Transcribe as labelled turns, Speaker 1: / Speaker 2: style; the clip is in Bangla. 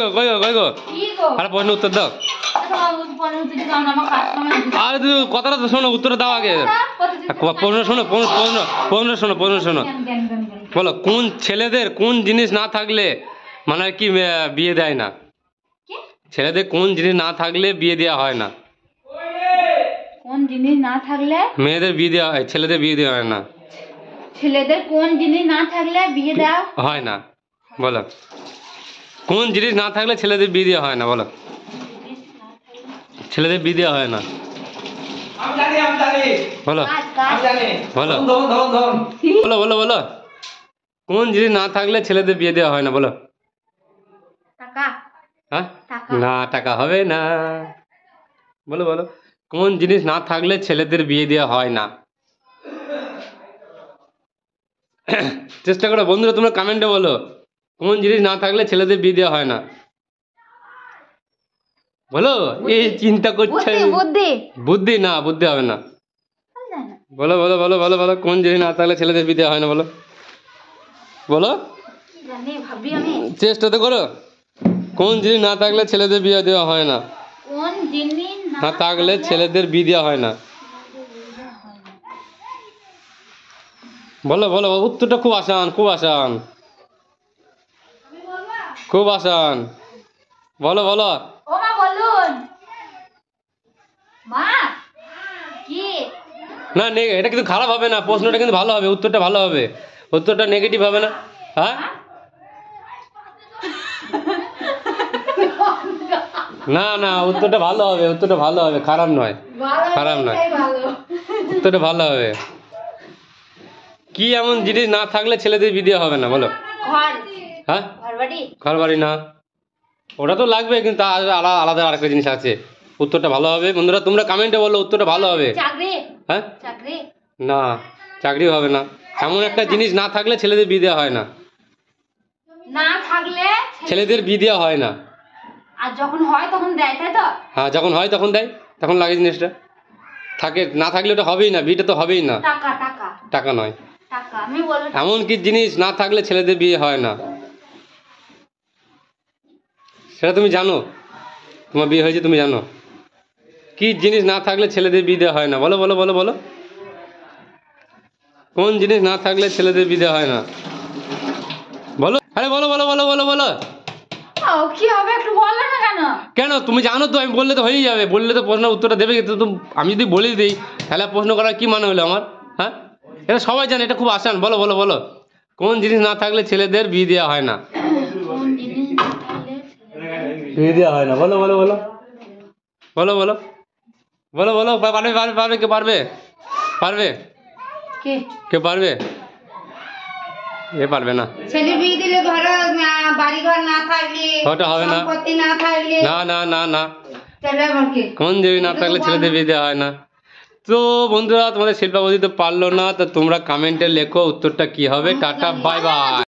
Speaker 1: কই গো কই গো আরে প্রশ্ন উত্তর দাও। আরে তুই কথাটা তো শোনো, উত্তরটা দাও আগে। প্রশ্ন শোনো, প্রশ্ন শোনো। বলো, কোন ছেলেদের কোন জিনিস না থাকলে মানে কি বিয়ে দেয় না? ছেলেদের কোন জিনিস না থাকলে বিয়ে দেওয়া হয় না?
Speaker 2: কোন জিনিস না থাকলে
Speaker 1: মেয়েদের বিয়ে দেওয়া হয়, ছেলেদের বিয়ে দেওয়া হয় না?
Speaker 2: ছেলেদের কোন জিনিস না থাকলে বিয়ে দেওয়া
Speaker 1: হয় না? বলো, কোন জিনিস না থাকলে ছেলেদের বিয়ে দেওয়া হয় না? বলো, ছেলেদের বিয়ে দেওয়া হয় না। বলো বলো বলো বলো বলো, কোন জিনিস না থাকলে ছেলেদের বিয়ে দেওয়া হয় না? বলো।
Speaker 2: টাকা।
Speaker 1: হ্যাঁ, না টাকা হবে না। বলো বলো, কোন জিনিস না থাকলে ছেলেদের বিয়ে দেওয়া হয় না? চেষ্টা করো বন্ধুরা, তোমরা কমেন্টে বলো, কোন জিনিস না থাকলে ছেলেদের বিয়ে দেওয়া হয় না? বলো, এই চিন্তা করছে।
Speaker 2: বুদ্ধি।
Speaker 1: বুদ্ধি না, বুদ্ধি হবে না। বলো বলো বলো বলো বলো, কোন জিনিস না থাকলে ছেলেদের বিয়ে দেওয়া হয় না? বলো বলো, চেষ্টা তো করো। কোন জিনিস না থাকলে ছেলেদের বিয়ে দেওয়া হয় না?
Speaker 2: কোন জিনিস
Speaker 1: না থাকলে ছেলেদের বিয়ে দেওয়া হয় না? বলো বলো, উত্তরটা খুব আসান, খুব আসান, খুব আসান। বলো বলো।
Speaker 2: ও মা বলুন। মা কি
Speaker 1: না, এটা কিন্তু খারাপ হবে না, প্রশ্নটা কিন্তু ভালো হবে, উত্তরটা ভালো হবে, উত্তরটা নেগেটিভ হবে না। হ্যাঁ, না না, উত্তরটা ভালো হবে, উত্তরটা ভালো হবে, খারাপ নয়, খারাপ নয়, উত্তরটা ভালো হবে। কি এমন জিনিস না থাকলে ছেলেদের বিয়ে দেওয়া হবে না? বলো।
Speaker 2: ঘর।
Speaker 1: হ্যাঁ,
Speaker 2: ঘরবাড়ি।
Speaker 1: ঘরবাড়ি না, ওটা তো লাগবে, কিন্তু আলাদা আলাদা আরেকটা জিনিস আছে। উত্তরটা ভালো হবে বন্ধুরা, তোমরা কমেন্টে বলো উত্তরটা ভালো হবে।
Speaker 2: চাকরি।
Speaker 1: হ্যাঁ,
Speaker 2: চাকরি
Speaker 1: না, চাকরি হবে না। এমন একটা জিনিস না থাকলে ছেলেদের বিয়ে দেওয়া হয় না।
Speaker 2: না থাকলে
Speaker 1: ছেলেদের বিয়ে দেওয়া হয় না,
Speaker 2: আর যখন হয় তখন দেয়, তাই তো?
Speaker 1: হ্যাঁ, যখন হয় তখন দেয়, তখন লাগে জিনিসটা। থাকে না থাকলে ওটা হবেই না, বিয়েটা তো হবেই না।
Speaker 2: টাকা। টাকা।
Speaker 1: টাকা নয়।
Speaker 2: টাকা আমি বলবো।
Speaker 1: এমন কি জিনিস না থাকলে ছেলেদের বিয়ে হয় না? সেটা তুমি জানো, তোমার বিয়ে হয়েছে, তুমি জানো কি জিনিস না থাকলে ছেলেদের বিয়ে দেওয়া হয় না? বলো বলো বলো বলো, কোন জিনিস না থাকলে ছেলেদের বিয়ে দেওয়া হয় না? বলো, আরে বলো বলো বলো বলো বলো।
Speaker 2: কি হবে একটু বললে না কেন?
Speaker 1: কেন, তুমি জানো তো, আমি বললে তো হয়েই যাবে, বললে তো প্রশ্নের উত্তরটা দেবে, কিন্তু আমি যদি বলে দিই তাহলে প্রশ্ন করার কি মানে হলো আমার? হ্যাঁ, এটা সবাই জানে, এটা খুব আসান। বলো বলো বলো, কোন জিনিস না থাকলে ছেলেদের বিয়ে দেওয়া হয় না?
Speaker 2: কোন জিনিস না থাকলে
Speaker 1: বিয়ে দেওয়া হয় না? বলো বলো বলো বলো বলো বলো বলো, পারবে পারবে পারবে, কে পারবে? পারবে
Speaker 2: কে?
Speaker 1: কে পারবে? এ পারবে না।
Speaker 2: ছেলে বিয়ে দিলে ঘরে বাড়ি ঘর না থাকলে,
Speaker 1: ওটা হবে না,
Speaker 2: সম্পত্তি না থাকলে,
Speaker 1: না না না না,
Speaker 2: তাহলে আবার কি?
Speaker 1: কোন জিনিস না থাকলে ছেলেদের বিয়ে দেওয়া হয় না? তো বন্ধুরা, তোমাদের শিল্পা বৌদি তো পারলো না, তো তোমরা কমেন্টে লেখো উত্তরটা কি হবে। Tata, bye bye.